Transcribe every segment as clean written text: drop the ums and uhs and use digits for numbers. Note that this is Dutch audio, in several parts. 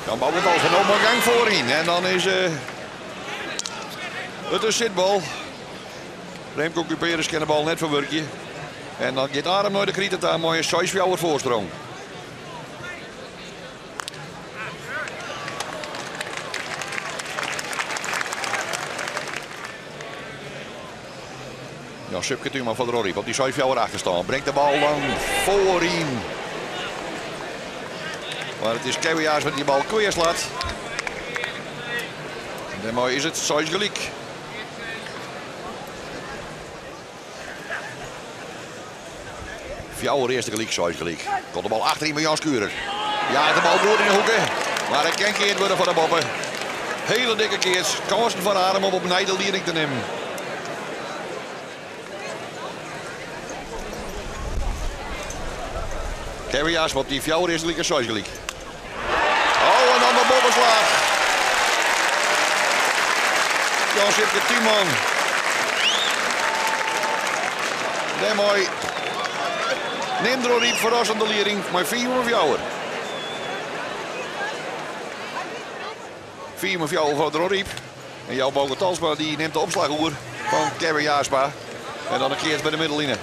Dan bouwt het al genomen gang voorin. En dan is het een zitbal. Remco Cuperus kan de bal net verwerken. En dan gaat Arem naar de kriet aan. Mooi een 6-4 voorsprong. Ja, Subke Tuurman van de Rorriep op die 7 achter staan. Brengt de bal dan voorin. Maar het is Kewiaars met die bal kweerslaat. En mooi is het 6 gelijk. Fjouwer eerste gelijk, 6 gelijk. Komt de bal achterin bij Jan Skurer. Ja, de bal wordt in de hoeken. Maar hij kan keerd worden van de boppen. Hele dikke keers. Kansen van Arem om op Nijdelliering te nemen. Kewiaars op die fjouwer eerste gelijk en 6 gelijk. Oh, en dan de bobbenslag. Jan Subke Tuurman. Nee, mooi. Neem de Rorriep verrassende Liering, maar 4 of jouwer. 4 of jouwer van de Rorriep. En jouw Bogen Talsma die neemt de opslagoer van Kevin Jaarsma. En dan een keert bij de middelline.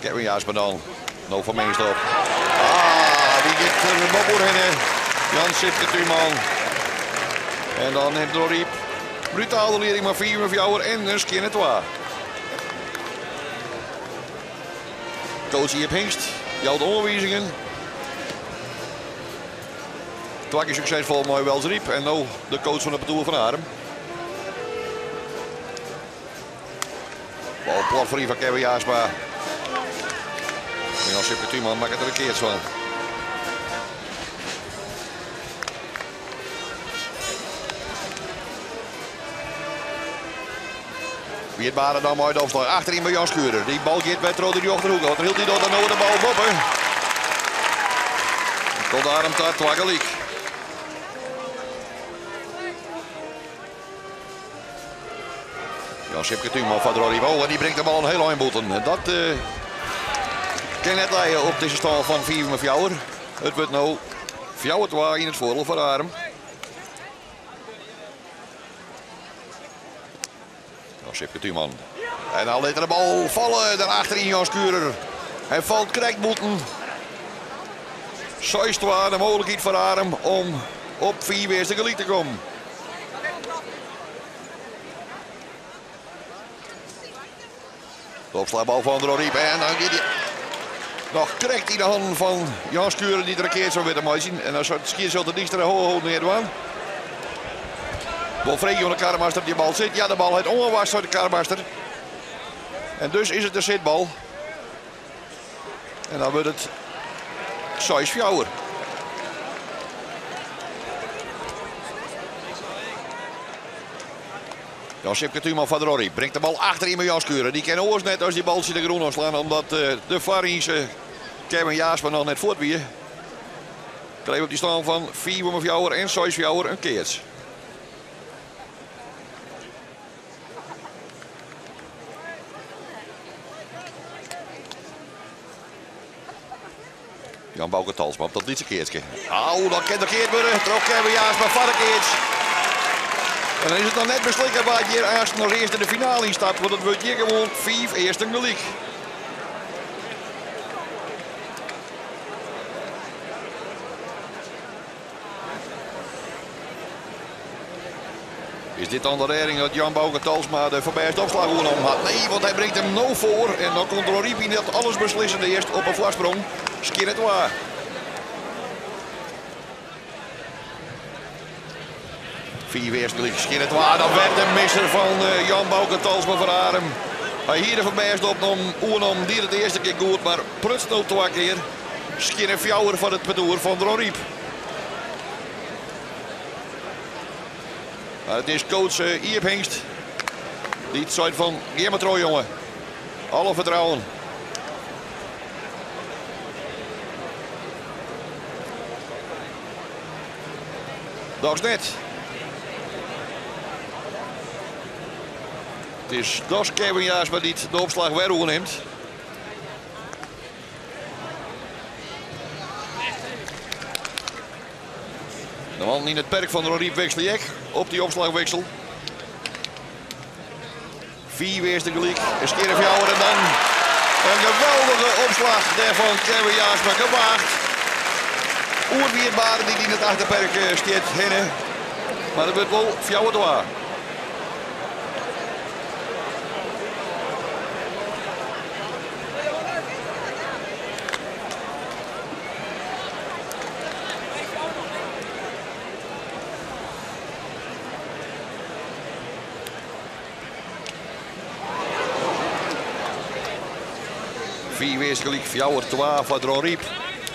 Kevin Jaarsma dan. Nog van Meestop. Die gaat de bobber heen. Jan Subke Tuurman. En dan neemt de Rorriep. Brutaal de Liering, maar 4 of jouwer en een skin het waar. Coach Jip Hingst, jouw de onderwijzingen. Twee keer succesvol, mooi wel riep. En nu de coach van de Patoer van Arem. Bal plat voor van Kevin Jaarsma. En als Subke Tuurman maakt het er een keer van. Wie het baren dan mooi de opslag. Achterin bij Jan Skurer. Die bal gaat bij Trode die achterhoek. Wat hield hij door dan over de bal boppen. Tot Arem daar twaggelijk. Jan Subke Tuurman van de Rorriep. Oh, en die brengt de bal een heel aanboeten. En dat kan net leiden op deze stand van 4 of jouwer. Het wordt nou 4-2 in het voordeel van Arem. Subke Tuurman. En dan laat de bal vallen. Daarachterin Jan Skurer. Hij valt krijgboeten. 6-2 de mogelijkheid voor Arem om op 4 eerste gelijk te komen. De opslagbal van de Rorriep. En dan gaat hij nog krijgt hij de hand van Jan Skurer die er een keer zo weer te zien. En dan schiet zo de dichter hoog neerdoen. Wolfregie van de Karremaster op die bal zit. Ja, de bal heeft ongewacht uit de Karremaster. En dus is het een zitbal. En dan wordt het 6-4. Jan Subke Tuurman van de Rorriep brengt de bal achterin bij Jan Skurer. Die kan oors net als die bal de groen afslaan. Omdat de Farinse Kevin Jaarsma nog net voortwieën. Kreeg op die stand van 4 of jouwer en 6 jouwer een keertje. Jan Bouke Talsma op dat lietse keertje. Oh, dat kan de keert worden. Trok Kevin Jaarsma van de keertje. En dan is het nog net beslikken waar hier eerst nog eerst in de finale in staat. Want het wordt hier gewoon 5 eerste gelijk. Is dit dan de redding dat Jan Bouke Talsma de voorbijste opslag om had? Nee, want hij brengt hem nou voor. En dan komt Rorriep in dat alles beslissende eerst op een vlaksprong. Skin het waar. Vier eerste gelijk. Skin het waar. Dan werd de misser van Jan Bouke Talsma van Arem. Hij hier de voorbijste opnam. Die het de eerste keer goed. Maar prutst nog 2 keer. Skin en fjouwer van het Patoer van de Rorriep. Het is coach Jip Hingst. Die het zei van, geef maar trouw jongen. Alle vertrouwen. Dat is net. Het is Kevin Jaarsma die de opslag weer neemt. De man in het perk van Roriep Wexelijek op die opslagwissel. 4 weerste gelijk. Een keer of jouwer en dan een geweldige opslag daarvan Kevin Jaarsma gewaagd. Oerweerbaren die in het achterperk steekt hinnen. Maar dat wordt wel fjouwer door. Vier weerschelijk, fjouwer 12 van Droriep.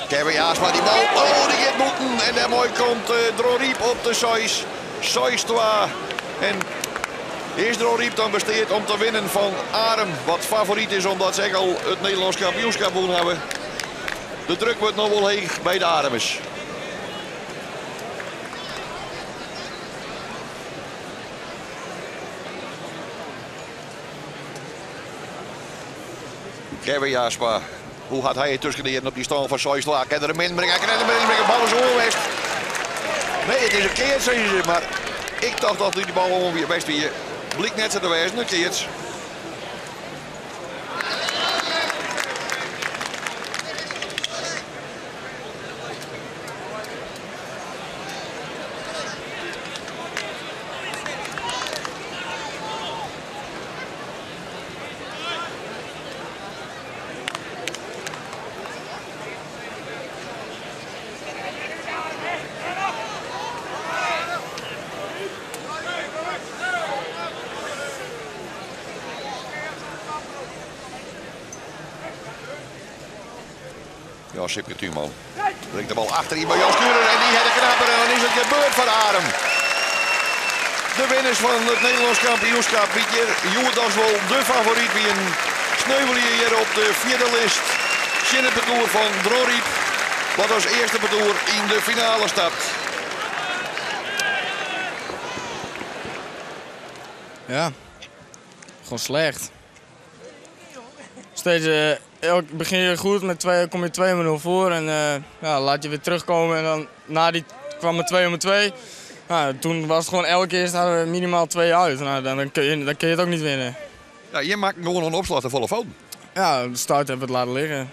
Kevin Jaarsma die bal, oh die gaat moeten. En daar mooi komt Droriep op de 6. 6-2. En is Droriep dan besteed om te winnen van Arem. Wat favoriet is omdat ze al het Nederlands kampioenschap willen hebben. De druk wordt nog wel heeg bij de Aremers. Kevin Jaarsma, hoe had hij het tussengereden op die stand van Soisla? Kan er een min brengen? Kan er een min brengen? Bal is onwest. Nee, het is een keert, zeggen ze. Maar ik dacht dat die bal gewoon weer best weer blik net zo te wijzen. Een keert. Ja, Sipke Tuurman. Brengt de bal achter bij Jan Sturen en die heeft de knapper en dan is het gebeurd van Arem. De winnaars van het Nederlands kampioenschap. Joe is wel de favoriet wie een sneuvelie hier op de 4e list. In het parcours van Droriep. Wat als eerste parcours in de finale stapt. Ja, gewoon slecht. Steeds begin je goed, kom je 2-0 voor en ja, laat je weer terugkomen. En dan na die kwam het 2-2. Nou, toen was het gewoon elke keer hadden we minimaal 2 uit. Nou, dan kun je het ook niet winnen. Ja, je maakt gewoon een opslag te volle fouten. Ja, de start hebben we het laten liggen.